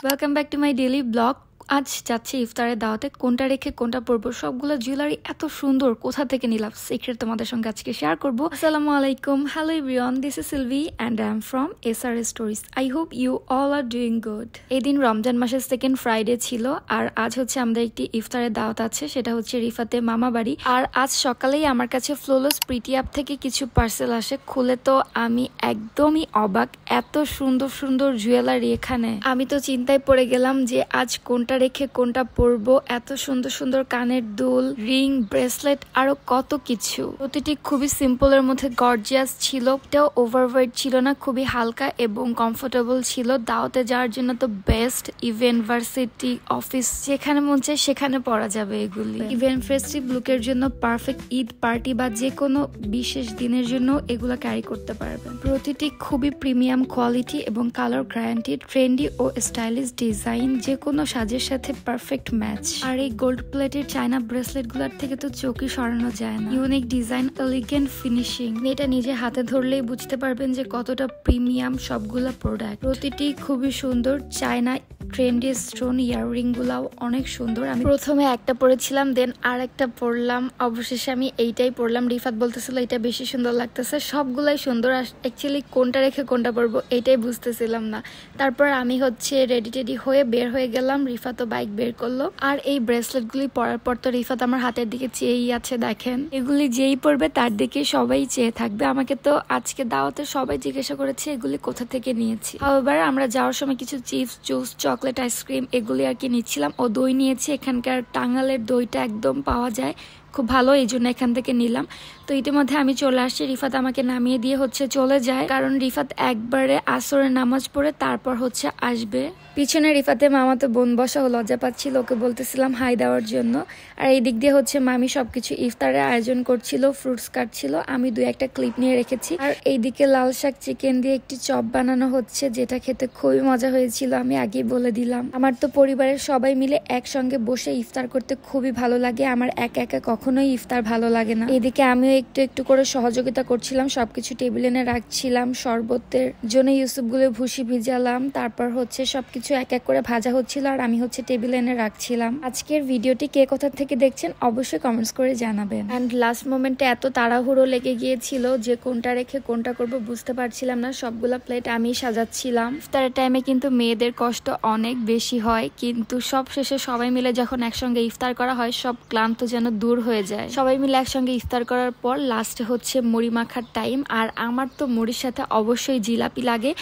Welcome back to my daily blog. আজ যাচ্ছি ইফতারের দাওয়াতে, কোনটা রেখে কোনটা পরবো, সবগুলো জুয়েলারি এত সুন্দর, কোথা থেকে নিলাম সিক্রেট তোমাদের সঙ্গে আজকে শেয়ার করবো। আসসালামু আলাইকুম, hello everyone, this is Silvi and I am from SRS stories. I hope you all are doing good. এই দিন রমজান মাসের সেকেন্ড ফ্রাইডে ছিল, আর আজ হচ্ছে আমাদের একটি ইফতারের দাওয়াত আছে, সেটা হচ্ছে রিফাতের মামা বাড়ি। আর আজ সকালেই আমার কাছে ফ্লোলেস প্রিটি অ্যাপ থেকে কিছু পার্সেল আসে, খুলে তো আমি একদমই অবাক, এত সুন্দর সুন্দর জুয়েলারি এখানে। আমি তো চিন্তায় পড়ে গেলাম যে আজ কোনটা রেখে কোনটা পরবো। এত সুন্দর সুন্দর কানের দুল, রিং, ব্রেসলেট, আরো কত কিছু। প্রতিটি খুবই সিম্পলের মধ্যে গর্জিয়াস ছিল, এটাও ওভারওয়েট ছিল না, খুবই হালকা এবং কমফোর্টেবল ছিল। দাওয়াতে যাওয়ার জন্য তো বেস্ট। ইভেন্ট, ভার্সিটি, অফিস, যেখানে মন চায় সেখানে পরা যাবে এগুলি। ইভেন্ট ফেস্টিভ লুকের জন্য পারফেক্ট, ঈদ পার্টি বা যে কোনো বিশেষ দিনের জন্য এগুলো ক্যারি করতে পারবেন। প্রতিটি খুবই প্রিমিয়াম কোয়ালিটি এবং কালার গ্যারান্টি, ট্রেন্ডি ও স্টাইলিশ ডিজাইন, যে কোনো সাজের সাথে পারফেক্ট ম্যাচ। আর এই গোল্ড প্লেটের চায়না ব্রেসলেট গুলার থেকে তো চোখই সরানো যায় না। ইউনিক ডিজাইন, এলিগেন্ট ফিনিশিং, এটা নিজে হাতে ধরলেই বুঝতে পারবেন যে কতটা প্রিমিয়াম সবগুলা প্রোডাক্ট। প্রতিটি খুবই সুন্দর। চায়না ট্রেন্ডি স্টোন ইয়াররিং গুলাও অনেক সুন্দর। আমি প্রথমে একটা পরেছিলাম, দেন আর একটা পরলাম, অবশেষে আমি এইটাই পরলাম। রিফাত বলতেছিল এটা বেশি সুন্দর লাগতেছে। সবগুলাই সুন্দর, অ্যাকচুয়ালি কোনটা রেখে কোনটা পরবো এটাই বুঝতেছিলাম না। তারপর আমি হচ্ছে রেডি টেডি হয়ে বের হয়ে গেলাম, রিফাতও বাইক বের করলো। আর এই ব্রেসলেট গুলি পরার পর তো রিফাত আমার হাতের দিকে চেয়েই আছে। দেখেন, এগুলি যেই পরবে তার দিকে সবাই চেয়ে থাকবে। আমাকে তো আজকে দাওয়াতে সবাই জিজ্ঞাসা করেছে এগুলি কোথা থেকে নিয়েছি। এবার আমরা যাওয়ার সময় কিছু চিপস, জুস, চকলেট, আইসক্রিম এগুলি আর কি নিচ্ছিলাম। ও দই নিয়েছি, এখানকার টাঙ্গালের দইটা একদম পাওয়া যায়, খুব ভালো, এই জন্য এখান থেকে নিলাম। তো ইতিমধ্যে আমি চলে আসছি, রিফাত আমাকে নামিয়ে দিয়ে হচ্ছে চলে যায়, কারণ রিফাত একবারে আসরের নামাজ পড়ে তারপর হচ্ছে আসবে। পিছনে রিফাতের মামাতো বোন বসা, ও লজ্জা পাচ্ছিল, ওকে বলতেছিলাম হাই দেওয়ার জন্য। আর এই দিক দিয়ে হচ্ছে মামি সবকিছু ইফতারের আয়োজন করছিল, ফ্রুটস কাটছিল, আমি দুই একটা ক্লিপ নিয়ে রেখেছি। আর এইদিকে লাল শাক চিকেন দিয়ে একটি চপ বানানো হচ্ছে, যেটা খেতে খুবই মজা হয়েছিল, আমি আগেই বলে দিলাম। আমার তো পরিবারের সবাই মিলে একসঙ্গে বসে ইফতার করতে খুবই ভালো লাগে, আমার একা একা কখনোই ইফতার ভালো লাগে না। এদিকে আমিও একটু একটু করে সহযোগিতা করছিলাম, সবকিছু টেবিলে এনে রাখছিলাম। শরবতের জন্য ইউসুফগুলো ভুসি ভিজালাম, তারপর হচ্ছে সবকিছু এক এক করে ভাজা হচ্ছিল, আর আমি হচ্ছে টেবিলে এনে রাখছিলাম। আজকের ভিডিওটি কে কোথা থেকে দেখছেন অবশ্যই কমেন্টস করে জানাবেন। অ্যান্ড লাস্ট মোমেন্টে এত তাড়াহুড়ো লেগে গিয়েছিল যে কোনটা রেখে কোনটা করব বুঝতে পারছিলাম না। সবগুলা প্লেট আমি সাজাচ্ছিলাম। ইফতারের টাইমে কিন্তু মেয়েদের কষ্ট অনেক বেশি হয়, কিন্তু সব শেষে সবাই মিলে যখন একসঙ্গে ইফতার করা হয় সব ক্লান্ত যেন দূর হয়ে যায়। সবাই মিলে একসঙ্গে ইফতার করার পর লাস্টে হচ্ছে মুড়ি মাখার টাইম। আর আমার তো মুড়ির সাথে অবশ্যই জিলাপি লাগে,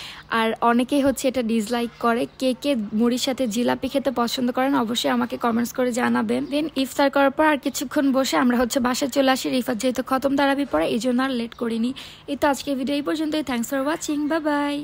আর অনেকেই হচ্ছে এটা ডিসলাইক করে। কে কে মুড়ির সাথে জিলাপি খেতে পছন্দ করেন অবশ্যই আমাকে কমেন্টস করে জানাবেন। দেন ইফতার করার পর আর কিছুক্ষণ বসে আমরা হচ্ছে বাসায় চলে আসি। রিফাত যেহেতু খতম তারাবি পড়ে, এই জন্য আর লেট করিনি। এই তো আজকে ভিডিও এই পর্যন্তই। Thanks for watching, bye bye.